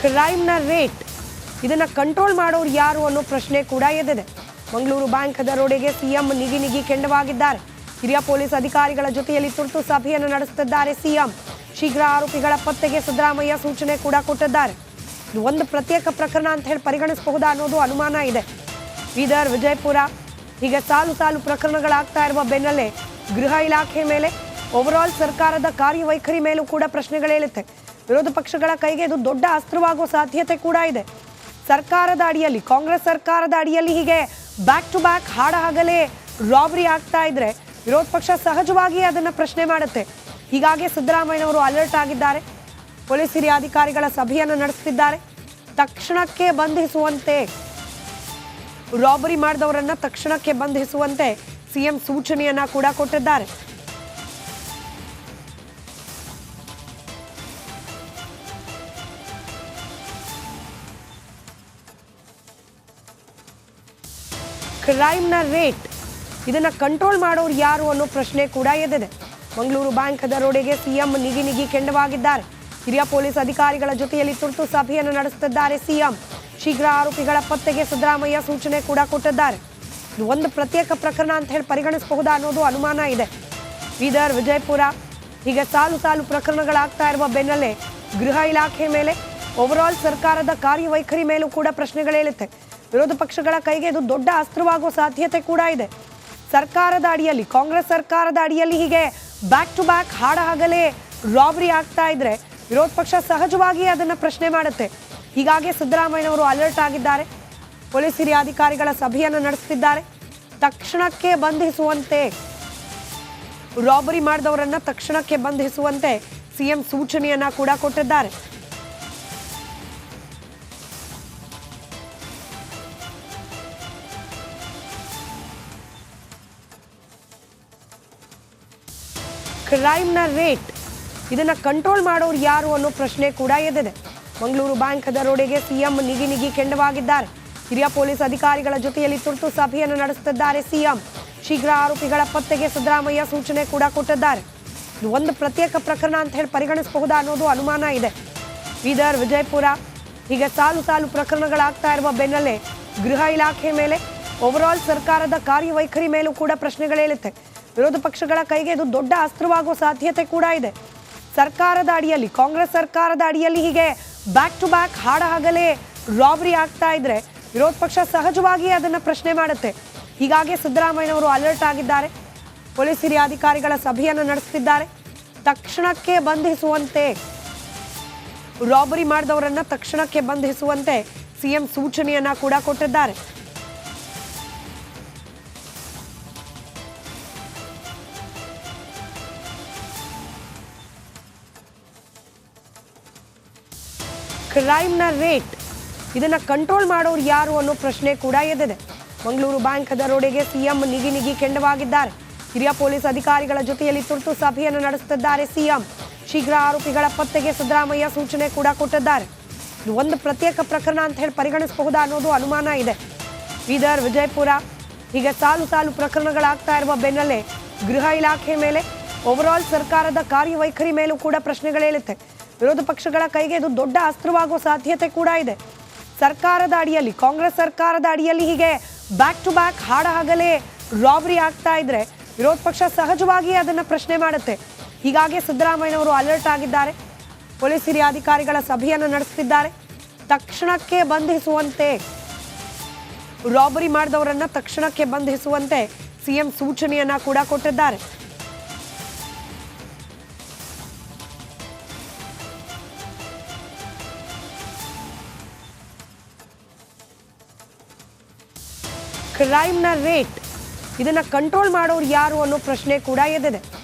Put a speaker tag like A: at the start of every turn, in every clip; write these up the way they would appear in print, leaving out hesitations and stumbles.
A: ಕ್ರೈಮ್ನ rate ಇದನ್ನ control ಮಾಡೋರು ಯಾರು ಅನ್ನೋ ಪ್ರಶ್ನೆ ಕೂಡ ಎದ್ದಿದೆ. ಮಂಗಳೂರು ಬ್ಯಾಂಕ್ ದರೋಡೆಗೆ ಸಿಎಂ ನಿಗಿ ಕೆಂಡವಾಗಿದ್ದಾರೆ. ಹಿರಿಯ ಪೊಲೀಸ್ ಅಧಿಕಾರಿಗಳ ಜೊತೆಯಲ್ಲಿ ತುರ್ತು ಸಭೆಯನ್ನು ನಡೆಸುತ್ತಿದ್ದಾರೆ ಸಿಎಂ. ಶೀಘ್ರ ಆರೋಪಿಗಳ ಪತ್ತೆಗೆ ಸಿದ್ದರಾಮಯ್ಯ ಸೂಚನೆ ಕೂಡ ಕೊಟ್ಟಿದ್ದಾರೆ. ಇದು ಒಂದು ಪ್ರತ್ಯೇಕ ಪ್ರಕರಣ ಅಂತ ಹೇಳಿ ಪರಿಗಣಿಸಬಹುದಾ ಅನ್ನೋದು ಅನುಮಾನ ಇದೆ. ಬೀದರ್, ವಿಜಯಪುರ ಹೀಗೆ ಸಾಲು ಪ್ರಕರಣಗಳಾಗ್ತಾ ಇರುವ ಬೆನ್ನಲ್ಲೇ ಗೃಹ ಇಲಾಖೆ ಮೇಲೆ, ಓವರಾಲ್ ಸರ್ಕಾರದ ಕಾರ್ಯವೈಖರಿ ಮೇಲೂ ಕೂಡ ಪ್ರಶ್ನೆಗಳೇಳುತ್ತೆ. ವಿರೋಧ ಪಕ್ಷಗಳ ಕೈಗೆ ಇದು ದೊಡ್ಡ ಅಸ್ತ್ರವಾಗುವ ಸಾಧ್ಯತೆ ಕೂಡ ಇದೆ. ಸರ್ಕಾರದ ಅಡಿಯಲ್ಲಿ, ಕಾಂಗ್ರೆಸ್ ಸರ್ಕಾರದ ಅಡಿಯಲ್ಲಿ ಹೀಗೆ ಬ್ಯಾಕ್ ಟು ಬ್ಯಾಕ್ ಹಾಡಹಗಲೇ ರಾಬರಿ ಆಗ್ತಾ ಇದ್ರೆ ವಿರೋಧ ಪಕ್ಷ ಸಹಜವಾಗಿ ಅದನ್ನ ಪ್ರಶ್ನೆ ಮಾಡುತ್ತೆ. ಹೀಗಾಗಿ ಸಿದ್ದರಾಮಯ್ಯನವರು ಅಲರ್ಟ್ ಆಗಿದ್ದಾರೆ. ಪೊಲೀಸ್ ಹಿರಿಯ ಅಧಿಕಾರಿಗಳ ಸಭೆಯನ್ನು ನಡೆಸುತ್ತಿದ್ದಾರೆ. ತಕ್ಷಣಕ್ಕೆ ಬಂಧಿಸುವಂತೆ, ರಾಬರಿ ಮಾಡಿದವರನ್ನ ತಕ್ಷಣಕ್ಕೆ ಬಂಧಿಸುವಂತೆ ಸಿಎಂ ಸೂಚನೆಯನ್ನ ಕೂಡ ಕೊಟ್ಟಿದ್ದಾರೆ. ಕ್ರೈಮ್ನ ರೇಟ್ ಇದನ್ನ ಕಂಟ್ರೋಲ್ ಮಾಡೋರು ಯಾರು ಅನ್ನೋ ಪ್ರಶ್ನೆ ಕೂಡ ಎದ್ದಿದೆ. ಮಂಗಳೂರು ಬ್ಯಾಂಕ್ ದರೋಡೆಗೆ ಸಿಎಂ ನಿಗಿ ಕೆಂಡವಾಗಿದ್ದಾರೆ. ಹಿರಿಯ ಪೊಲೀಸ್ ಅಧಿಕಾರಿಗಳ ಜೊತೆಯಲ್ಲಿ ತುರ್ತು ಸಭೆಯನ್ನು ನಡೆಸುತ್ತಿದ್ದಾರೆ ಸಿಎಂ. ಶೀಘ್ರ ಆರೋಪಿಗಳ ಪತ್ತೆಗೆ ಸಿದ್ದರಾಮಯ್ಯ ಸೂಚನೆ ಕೂಡ ಕೊಟ್ಟಿದ್ದಾರೆ. ಇದು ಒಂದು ಪ್ರತ್ಯೇಕ ಪ್ರಕರಣ ಅಂತ ಹೇಳಿ ಪರಿಗಣಿಸಬಹುದಾ ಅನ್ನೋದು ಅನುಮಾನ ಇದೆ. ಬೀದರ್, ವಿಜಯಪುರ ಹೀಗೆ ಸಾಲು ಪ್ರಕರಣಗಳಾಗ್ತಾ ಇರುವ ಬೆನ್ನಲ್ಲೇ ಗೃಹ ಇಲಾಖೆ ಮೇಲೆ, ಓವರಾಲ್ ಸರ್ಕಾರದ ಕಾರ್ಯವೈಖರಿ ಮೇಲೂ ಕೂಡ ಪ್ರಶ್ನೆಗಳೇಳುತ್ತೆ. ವಿರೋಧ ಪಕ್ಷಗಳ ಕೈಗೆ ಇದು ದೊಡ್ಡ ಅಸ್ತ್ರವಾಗುವ ಸಾಧ್ಯತೆ ಕೂಡ ಇದೆ. ಸರ್ಕಾರದ ಅಡಿಯಲ್ಲಿ, ಕಾಂಗ್ರೆಸ್ ಸರ್ಕಾರದ ಅಡಿಯಲ್ಲಿ ಹೀಗೆ ಬ್ಯಾಕ್ ಟು ಬ್ಯಾಕ್ ಹಾಡಹಗಲೇ ರಾಬರಿ ಆಗ್ತಾ ಇದ್ರೆ ವಿರೋಧ ಪಕ್ಷ ಸಹಜವಾಗಿ ಅದನ್ನ ಪ್ರಶ್ನೆ ಮಾಡುತ್ತೆ. ಹೀಗಾಗಿ ಸಿದ್ದರಾಮಯ್ಯನವರು ಅಲರ್ಟ್ ಆಗಿದ್ದಾರೆ. ಪೊಲೀಸ್ ಹಿರಿಯ ಅಧಿಕಾರಿಗಳ ಸಭೆಯನ್ನು ನಡೆಸುತ್ತಿದ್ದಾರೆ. ತಕ್ಷಣಕ್ಕೆ ಬಂಧಿಸುವಂತೆ, ರಾಬರಿ ಮಾಡಿದವರನ್ನ ತಕ್ಷಣಕ್ಕೆ ಬಂಧಿಸುವಂತೆ ಸಿಎಂ ಸೂಚನೆಯನ್ನ ಕೂಡ ಕೊಟ್ಟಿದ್ದಾರೆ. ಕ್ರೈಮ್ನ ರೇಟ್ ಇದನ್ನ ಕಂಟ್ರೋಲ್ ಮಾಡೋರು ಯಾರು ಅನ್ನೋ ಪ್ರಶ್ನೆ ಕೂಡ ಎದ್ದಿದೆ. ಮಂಗಳೂರು ಬ್ಯಾಂಕ್ ದರೋಡೆಗೆ ಸಿಎಂ ನಿಗಿ ಕೆಂಡವಾಗಿದ್ದಾರೆ. ಹಿರಿಯ ಪೊಲೀಸ್ ಅಧಿಕಾರಿಗಳ ಜೊತೆಯಲ್ಲಿ ತುರ್ತು ಸಭೆಯನ್ನು ನಡೆಸುತ್ತಿದ್ದಾರೆ ಸಿಎಂ. ಶೀಘ್ರ ಆರೋಪಿಗಳ ಪತ್ತೆಗೆ ಸಿದ್ದರಾಮಯ್ಯ ಸೂಚನೆ ಕೂಡ ಕೊಟ್ಟಿದ್ದಾರೆ. ಇದು ಒಂದು ಪ್ರತ್ಯೇಕ ಪ್ರಕರಣ ಅಂತ ಹೇಳಿ ಪರಿಗಣಿಸಬಹುದಾ ಅನ್ನೋದು ಅನುಮಾನ ಇದೆ. ಬೀದರ್, ವಿಜಯಪುರ ಹೀಗೆ ಸಾಲು ಪ್ರಕರಣಗಳಾಗ್ತಾ ಇರುವ ಬೆನ್ನಲ್ಲೇ ಗೃಹ ಇಲಾಖೆ ಮೇಲೆ, ಓವರಾಲ್ ಸರ್ಕಾರದ ಕಾರ್ಯವೈಖರಿ ಮೇಲೂ ಕೂಡ ಪ್ರಶ್ನೆಗಳೇಳುತ್ತೆ. ವಿರೋಧ ಪಕ್ಷಗಳ ಕೈಗೆ ಇದು ದೊಡ್ಡ ಅಸ್ತ್ರವಾಗುವ ಸಾಧ್ಯತೆ ಕೂಡ ಇದೆ. ಸರ್ಕಾರದ ಅಡಿಯಲ್ಲಿ, ಕಾಂಗ್ರೆಸ್ ಸರ್ಕಾರದ ಅಡಿಯಲ್ಲಿ ಹೀಗೆ ಬ್ಯಾಕ್ ಟು ಬ್ಯಾಕ್ ಹಾಡಹಗಲೇ ರಾಬರಿ ಆಗ್ತಾ ಇದ್ರೆ ವಿರೋಧ ಪಕ್ಷ ಸಹಜವಾಗಿ ಅದನ್ನ ಪ್ರಶ್ನೆ ಮಾಡುತ್ತೆ. ಹೀಗಾಗಿ ಸಿದ್ದರಾಮಯ್ಯನವರು ಅಲರ್ಟ್ ಆಗಿದ್ದಾರೆ. ಪೊಲೀಸ್ ಹಿರಿಯ ಅಧಿಕಾರಿಗಳ ಸಭೆಯನ್ನು ನಡೆಸುತ್ತಿದ್ದಾರೆ. ತಕ್ಷಣಕ್ಕೆ ಬಂಧಿಸುವಂತೆ, ರಾಬರಿ ಮಾಡಿದವರನ್ನ ತಕ್ಷಣಕ್ಕೆ ಬಂಧಿಸುವಂತೆ ಸಿಎಂ ಸೂಚನೆಯನ್ನ ಕೂಡ ಕೊಟ್ಟಿದ್ದಾರೆ. ಕ್ರೈಮ್ನ ರೇಟ್ ಇದನ್ನ ಕಂಟ್ರೋಲ್ ಮಾಡೋರು ಯಾರು ಅನ್ನೋ ಪ್ರಶ್ನೆ ಕೂಡ ಎದ್ದಿದೆ. ಮಂಗಳೂರು ಬ್ಯಾಂಕ್ ದರೋಡೆಗೆ ಸಿಎಂ ನಿಗಿ ಕೆಂಡವಾಗಿದ್ದಾರೆ. ಹಿರಿಯ ಪೊಲೀಸ್ ಅಧಿಕಾರಿಗಳ ಜೊತೆಯಲ್ಲಿ ತುರ್ತು ಸಭೆಯನ್ನು ನಡೆಸುತ್ತಿದ್ದಾರೆ ಸಿಎಂ. ಶೀಘ್ರ ಆರೋಪಿಗಳ ಪತ್ತೆಗೆ ಸಿದ್ದರಾಮಯ್ಯ ಸೂಚನೆ ಕೂಡ ಕೊಟ್ಟಿದ್ದಾರೆ. ಇದು ಒಂದು ಪ್ರತ್ಯೇಕ ಪ್ರಕರಣ ಅಂತ ಹೇಳಿ ಪರಿಗಣಿಸಬಹುದಾ ಅನ್ನೋದು ಅನುಮಾನ ಇದೆ. ಬೀದರ್, ವಿಜಯಪುರ ಹೀಗೆ ಸಾಲು ಪ್ರಕರಣಗಳಾಗ್ತಾ ಇರುವ ಬೆನ್ನಲ್ಲೇ ಗೃಹ ಇಲಾಖೆ ಮೇಲೆ, ಓವರಾಲ್ ಸರ್ಕಾರದ ಕಾರ್ಯವೈಖರಿ ಮೇಲೂ ಕೂಡ ಪ್ರಶ್ನೆಗಳೇಳುತ್ತೆ. ವಿರೋಧ ಪಕ್ಷಗಳ ಕೈಗೆ ಇದು ದೊಡ್ಡ ಅಸ್ತ್ರವಾಗುವ ಸಾಧ್ಯತೆ ಕೂಡ ಇದೆ. ಸರ್ಕಾರದ ಅಡಿಯಲ್ಲಿ, ಕಾಂಗ್ರೆಸ್ ಸರ್ಕಾರದ ಅಡಿಯಲ್ಲಿ ಹೀಗೆ ಬ್ಯಾಕ್ ಟು ಬ್ಯಾಕ್ ಹಾಡಹಗಲೇ ರಾಬರಿ ಆಗ್ತಾ ಇದ್ರೆ ವಿರೋಧ ಪಕ್ಷ ಸಹಜವಾಗಿ ಅದನ್ನ ಪ್ರಶ್ನೆ ಮಾಡುತ್ತೆ. ಹೀಗಾಗಿ ಸಿದ್ದರಾಮಯ್ಯನವರು ಅಲರ್ಟ್ ಆಗಿದ್ದಾರೆ. ಪೊಲೀಸ್ ಹಿರಿಯ ಅಧಿಕಾರಿಗಳ ಸಭೆಯನ್ನು ನಡೆಸುತ್ತಿದ್ದಾರೆ. ತಕ್ಷಣಕ್ಕೆ ಬಂಧಿಸುವಂತೆ, ರಾಬರಿ ಮಾಡಿದವರನ್ನ ತಕ್ಷಣಕ್ಕೆ ಬಂಧಿಸುವಂತೆ ಸಿಎಂ ಸೂಚನೆಯನ್ನ ಕೂಡ ಕೊಟ್ಟಿದ್ದಾರೆ. ಕ್ರೈಮ್ನ ರೇಟ್ ಇದನ್ನ ಕಂಟ್ರೋಲ್ ಮಾಡೋರು ಯಾರು ಅನ್ನೋ ಪ್ರಶ್ನೆ ಕೂಡ ಎದ್ದಿದೆ.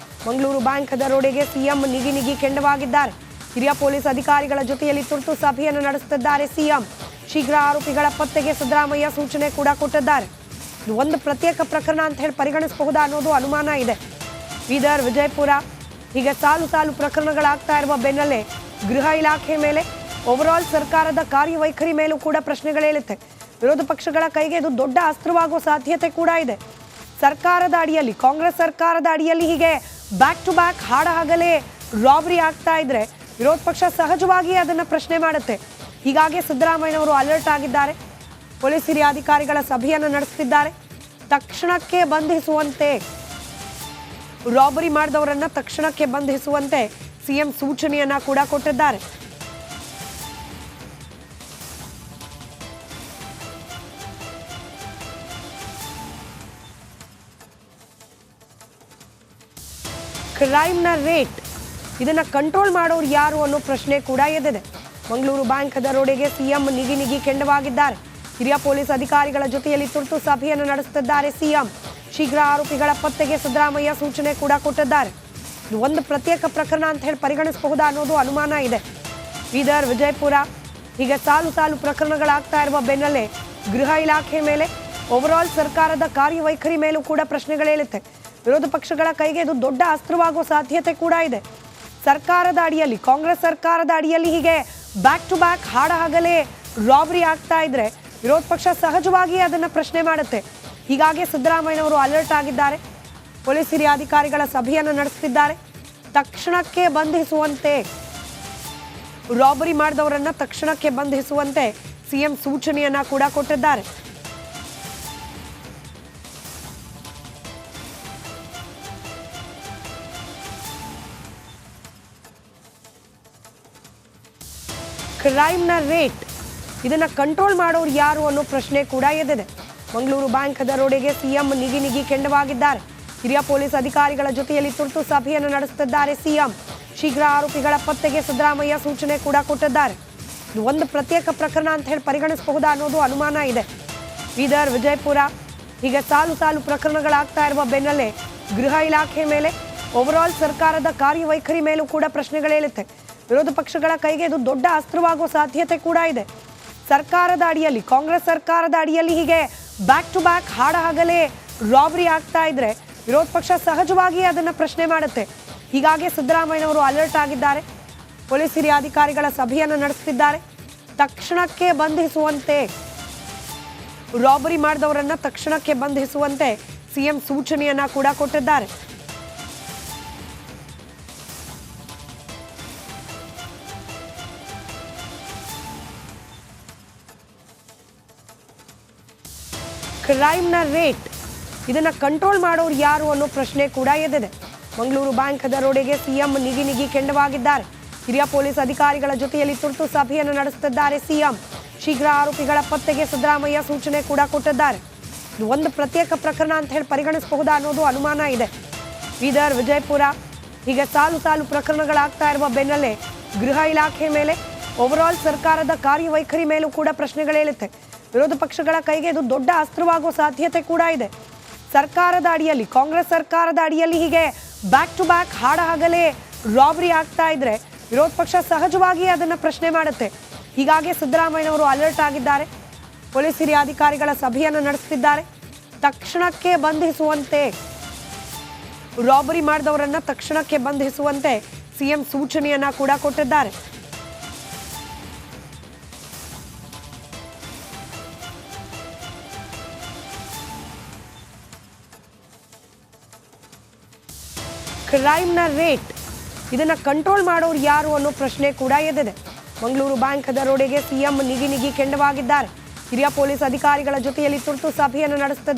A: ಮಂಗಳೂರು ಬ್ಯಾಂಕ್ ದರೋಡೆಗೆ ಸಿಎಂ ನಿಗಿ ಕೆಂಡವಾಗಿದ್ದಾರೆ. ಹಿರಿಯ ಪೊಲೀಸ್ ಅಧಿಕಾರಿಗಳ ಜೊತೆಯಲ್ಲಿ ತುರ್ತು ಸಭೆಯನ್ನು ನಡೆಸುತ್ತಿದ್ದಾರೆ ಸಿಎಂ. ಶೀಘ್ರ ಆರೋಪಿಗಳ ಪತ್ತೆಗೆ ಸಿದ್ದರಾಮಯ್ಯ ಸೂಚನೆ ಕೂಡ ಕೊಟ್ಟಿದ್ದಾರೆ. ಇದು ಒಂದು ಪ್ರತ್ಯೇಕ ಪ್ರಕರಣ ಅಂತ ಹೇಳಿ ಪರಿಗಣಿಸಬಹುದಾ ಅನ್ನೋದು ಅನುಮಾನ ಇದೆ. ಬೀದರ್, ವಿಜಯಪುರ ಹೀಗೆ ಸಾಲು ಪ್ರಕರಣಗಳಾಗ್ತಾ ಇರುವ ಬೆನ್ನಲ್ಲೇ ಗೃಹ ಇಲಾಖೆ ಮೇಲೆ, ಓವರಾಲ್ ಸರ್ಕಾರದ ಕಾರ್ಯವೈಖರಿ ಮೇಲೂ ಕೂಡ ಪ್ರಶ್ನೆಗಳೇಳುತ್ತೆ. ವಿರೋಧ ಪಕ್ಷಗಳ ಕೈಗೆ ಇದು ದೊಡ್ಡ ಅಸ್ತ್ರವಾಗುವ ಸಾಧ್ಯತೆ ಕೂಡ ಇದೆ. ಸರ್ಕಾರದ ಅಡಿಯಲ್ಲಿ, ಕಾಂಗ್ರೆಸ್ ಸರ್ಕಾರದ ಅಡಿಯಲ್ಲಿ ಹೀಗೆ ಬ್ಯಾಕ್ ಟು ಬ್ಯಾಕ್ ಹಾಡಹಗಲೇ ರಾಬರಿ ಆಗ್ತಾ ಇದ್ರೆ ವಿರೋಧ ಪಕ್ಷ ಸಹಜವಾಗಿ ಅದನ್ನ ಪ್ರಶ್ನೆ ಮಾಡುತ್ತೆ. ಹೀಗಾಗಿ ಸಿದ್ದರಾಮಯ್ಯನವರು ಅಲರ್ಟ್ ಆಗಿದ್ದಾರೆ. ಪೊಲೀಸ್ ಹಿರಿಯ ಅಧಿಕಾರಿಗಳ ಸಭೆಯನ್ನು ನಡೆಸುತ್ತಿದ್ದಾರೆ. ತಕ್ಷಣಕ್ಕೆ ಬಂಧಿಸುವಂತೆ, ರಾಬರಿ ಮಾಡಿದವರನ್ನ ತಕ್ಷಣಕ್ಕೆ ಬಂಧಿಸುವಂತೆ ಸಿಎಂ ಸೂಚನೆಯನ್ನ ಕೂಡ ಕೊಟ್ಟಿದ್ದಾರೆ. ಕ್ರೈಮ್ನ ರೇಟ್ ಇದನ್ನ ಕಂಟ್ರೋಲ್ ಮಾಡೋರು ಯಾರು ಅನ್ನೋ ಪ್ರಶ್ನೆ ಕೂಡ ಎದ್ದಿದೆ. ಮಂಗಳೂರು ಬ್ಯಾಂಕ್ ದರೋಡೆಗೆ ಸಿಎಂ ನಿಗಿ ಕೆಂಡವಾಗಿದ್ದಾರೆ. ಹಿರಿಯ ಪೊಲೀಸ್ ಅಧಿಕಾರಿಗಳ ಜೊತೆಯಲ್ಲಿ ತುರ್ತು ಸಭೆಯನ್ನು ನಡೆಸುತ್ತಿದ್ದಾರೆ ಸಿಎಂ. ಶೀಘ್ರ ಆರೋಪಿಗಳ ಪತ್ತೆಗೆ ಸಿದ್ದರಾಮಯ್ಯ ಸೂಚನೆ ಕೂಡ ಕೊಟ್ಟಿದ್ದಾರೆ. ಇದು ಒಂದು ಪ್ರತ್ಯೇಕ ಪ್ರಕರಣ ಅಂತ ಹೇಳಿ ಪರಿಗಣಿಸಬಹುದಾ ಅನ್ನೋದು ಅನುಮಾನ ಇದೆ. ಬೀದರ್, ವಿಜಯಪುರ ಹೀಗೆ ಸಾಲು ಪ್ರಕರಣಗಳಾಗ್ತಾ ಇರುವ ಬೆನ್ನಲ್ಲೇ ಗೃಹ ಇಲಾಖೆ ಮೇಲೆ, ಓವರಾಲ್ ಸರ್ಕಾರದ ಕಾರ್ಯವೈಖರಿ ಮೇಲೂ ಕೂಡ ಪ್ರಶ್ನೆಗಳೇಳುತ್ತೆ. ವಿರೋಧ ಪಕ್ಷಗಳ ಕೈಗೆ ಇದು ದೊಡ್ಡ ಅಸ್ತ್ರವಾಗುವ ಸಾಧ್ಯತೆ ಕೂಡ ಇದೆ. ಸರ್ಕಾರದ ಅಡಿಯಲ್ಲಿ, ಕಾಂಗ್ರೆಸ್ ಸರ್ಕಾರದ ಅಡಿಯಲ್ಲಿ ಹೀಗೆ ಬ್ಯಾಕ್ ಟು ಬ್ಯಾಕ್ ಹಾಡಹಗಲೇ ರಾಬರಿ ಆಗ್ತಾ ಇದ್ರೆ ವಿರೋಧ ಪಕ್ಷ ಸಹಜವಾಗಿ ಅದನ್ನ ಪ್ರಶ್ನೆ ಮಾಡುತ್ತೆ. ಹೀಗಾಗಿ ಸಿದ್ದರಾಮಯ್ಯನವರು ಅಲರ್ಟ್ ಆಗಿದ್ದಾರೆ. ಪೊಲೀಸ್ ಹಿರಿಯ ಅಧಿಕಾರಿಗಳ ಸಭೆಯನ್ನು ನಡೆಸುತ್ತಿದ್ದಾರೆ. ತಕ್ಷಣಕ್ಕೆ ಬಂಧಿಸುವಂತೆ, ರಾಬರಿ ಮಾಡಿದವರನ್ನ ತಕ್ಷಣಕ್ಕೆ ಬಂಧಿಸುವಂತೆ ಸಿಎಂ ಸೂಚನೆಯನ್ನ ಕೂಡ ಕೊಟ್ಟಿದ್ದಾರೆ. ಕ್ರೈಮ್ನ ರೇಟ್ ಇದನ್ನ ಕಂಟ್ರೋಲ್ ಮಾಡೋರು ಯಾರು ಅನ್ನೋ ಪ್ರಶ್ನೆ ಕೂಡ ಎದ್ದಿದೆ. ಮಂಗಳೂರು ಬ್ಯಾಂಕ್ ದರೋಡೆಗೆ ಸಿಎಂ ನಿಗಿ ಕೆಂಡವಾಗಿದ್ದಾರೆ. ಹಿರಿಯ ಪೊಲೀಸ್ ಅಧಿಕಾರಿಗಳ ಜೊತೆಯಲ್ಲಿ ತುರ್ತು ಸಭೆಯನ್ನು ನಡೆಸುತ್ತಿದ್ದಾರೆ ಸಿಎಂ. ಶೀಘ್ರ ಆರೋಪಿಗಳ ಪತ್ತೆಗೆ ಸಿದ್ದರಾಮಯ್ಯ ಸೂಚನೆ ಕೂಡ ಕೊಟ್ಟಿದ್ದಾರೆ. ಇದು ಒಂದು ಪ್ರತ್ಯೇಕ ಪ್ರಕರಣ ಅಂತ ಹೇಳಿ ಪರಿಗಣಿಸಬಹುದಾ ಅನ್ನೋದು ಅನುಮಾನ ಇದೆ. ಬೀದರ್, ವಿಜಯಪುರ ಹೀಗೆ ಸಾಲು ಪ್ರಕರಣಗಳಾಗ್ತಾ ಇರುವ ಬೆನ್ನಲ್ಲೇ ಗೃಹ ಇಲಾಖೆ ಮೇಲೆ, ಓವರಾಲ್ ಸರ್ಕಾರದ ಕಾರ್ಯವೈಖರಿ ಮೇಲೂ ಕೂಡ ಪ್ರಶ್ನೆಗಳೇಳುತ್ತೆ. ವಿರೋಧ ಪಕ್ಷಗಳ ಕೈಗೆ ಇದು ದೊಡ್ಡ ಅಸ್ತ್ರವಾಗುವ ಸಾಧ್ಯತೆ ಕೂಡ ಇದೆ. ಸರ್ಕಾರದ ಅಡಿಯಲ್ಲಿ, ಕಾಂಗ್ರೆಸ್ ಸರ್ಕಾರದ ಅಡಿಯಲ್ಲಿ ಹೀಗೆ ಬ್ಯಾಕ್ ಟು ಬ್ಯಾಕ್ ಹಾಡಹಗಲೇ ರಾಬರಿ ಆಗ್ತಾ ಇದ್ರೆ ವಿರೋಧ ಪಕ್ಷ ಸಹಜವಾಗಿ ಅದನ್ನ ಪ್ರಶ್ನೆ ಮಾಡುತ್ತೆ. ಹೀಗಾಗಿ ಸಿದ್ದರಾಮಯ್ಯನವರು ಅಲರ್ಟ್ ಆಗಿದ್ದಾರೆ. ಪೊಲೀಸ್ ಹಿರಿಯ ಅಧಿಕಾರಿಗಳ ಸಭೆಯನ್ನು ನಡೆಸುತ್ತಿದ್ದಾರೆ. ತಕ್ಷಣಕ್ಕೆ ಬಂಧಿಸುವಂತೆ, ರಾಬರಿ ಮಾಡಿದವರನ್ನ ತಕ್ಷಣಕ್ಕೆ ಬಂಧಿಸುವಂತೆ ಸಿಎಂ ಸೂಚನೆಯನ್ನ ಕೂಡ ಕೊಟ್ಟಿದ್ದಾರೆ. ಕ್ರೈಮ್ನ ರೇಟ್ ಇದನ್ನ ಕಂಟ್ರೋಲ್ ಮಾಡೋರು ಯಾರು ಅನ್ನೋ ಪ್ರಶ್ನೆ ಕೂಡ ಎದ್ದಿದೆ. ಮಂಗಳೂರು ಬ್ಯಾಂಕ್ ದರೋಡೆಗೆ ಸಿಎಂ ನಿಗಿ ಕೆಂಡವಾಗಿದ್ದಾರೆ. ಹಿರಿಯ ಪೊಲೀಸ್ ಅಧಿಕಾರಿಗಳ ಜೊತೆಯಲ್ಲಿ ತುರ್ತು ಸಭೆಯನ್ನು ನಡೆಸುತ್ತಿದ್ದಾರೆ ಸಿಎಂ. ಶೀಘ್ರ ಆರೋಪಿಗಳ ಪತ್ತೆಗೆ ಸಿದ್ದರಾಮಯ್ಯ ಸೂಚನೆ ಕೂಡ ಕೊಟ್ಟಿದ್ದಾರೆ. ಇದು ಒಂದು ಪ್ರತ್ಯೇಕ ಪ್ರಕರಣ ಅಂತ ಹೇಳಿ ಪರಿಗಣಿಸಬಹುದಾ ಅನ್ನೋದು ಅನುಮಾನ ಇದೆ. ಬೀದರ್, ವಿಜಯಪುರ ಹೀಗೆ ಸಾಲು ಪ್ರಕರಣಗಳಾಗ್ತಾ ಇರುವ ಬೆನ್ನಲ್ಲೇ ಗೃಹ ಇಲಾಖೆ ಮೇಲೆ, ಓವರಾಲ್ ಸರ್ಕಾರದ ಕಾರ್ಯವೈಖರಿ ಮೇಲೂ ಕೂಡ ಪ್ರಶ್ನೆಗಳೇಳುತ್ತೆ. ವಿರೋಧ ಪಕ್ಷಗಳ ಕೈಗೆ ಇದು ದೊಡ್ಡ ಅಸ್ತ್ರವಾಗುವ ಸಾಧ್ಯತೆ ಕೂಡ ಇದೆ. ಸರ್ಕಾರದ ಅಡಿಯಲ್ಲಿ, ಕಾಂಗ್ರೆಸ್ ಸರ್ಕಾರದ ಅಡಿಯಲ್ಲಿ ಹೀಗೆ ಬ್ಯಾಕ್ ಟು ಬ್ಯಾಕ್ ಹಾಡಹಗಲೇ ರಾಬರಿ ಆಗ್ತಾ ಇದ್ರೆ ವಿರೋಧ ಪಕ್ಷ ಸಹಜವಾಗಿ ಅದನ್ನ ಪ್ರಶ್ನೆ ಮಾಡುತ್ತೆ. ಹೀಗಾಗಿ ಸಿದ್ದರಾಮಯ್ಯನವರು ಅಲರ್ಟ್ ಆಗಿದ್ದಾರೆ. ಪೊಲೀಸ್ ಹಿರಿಯ ಅಧಿಕಾರಿಗಳ ಸಭೆಯನ್ನು ನಡೆಸುತ್ತಿದ್ದಾರೆ. ತಕ್ಷಣಕ್ಕೆ ಬಂಧಿಸುವಂತೆ, ರಾಬರಿ ಮಾಡಿದವರನ್ನ ತಕ್ಷಣಕ್ಕೆ ಬಂಧಿಸುವಂತೆ ಸಿಎಂ ಸೂಚನೆಯನ್ನ ಕೂಡ ಕೊಟ್ಟಿದ್ದಾರೆ. ಕ್ರೈಮ್ನ ರೇಟ್ ಇದನ್ನ ಕಂಟ್ರೋಲ್ ಮಾಡೋರು ಯಾರು ಅನ್ನೋ ಪ್ರಶ್ನೆ ಕೂಡ ಎದ್ದಿದೆ. ಮಂಗಳೂರು ಬ್ಯಾಂಕ್ ದರೋಡೆಗೆ ಸಿಎಂ ನಿಗಿ ಕೆಂಡವಾಗಿದ್ದಾರೆ. ಹಿರಿಯ ಪೊಲೀಸ್ ಅಧಿಕಾರಿಗಳ ಜೊತೆಯಲ್ಲಿ ತುರ್ತು ಸಭೆಯನ್ನು ನಡೆಸುತ್ತಿದ್ದಾರೆ.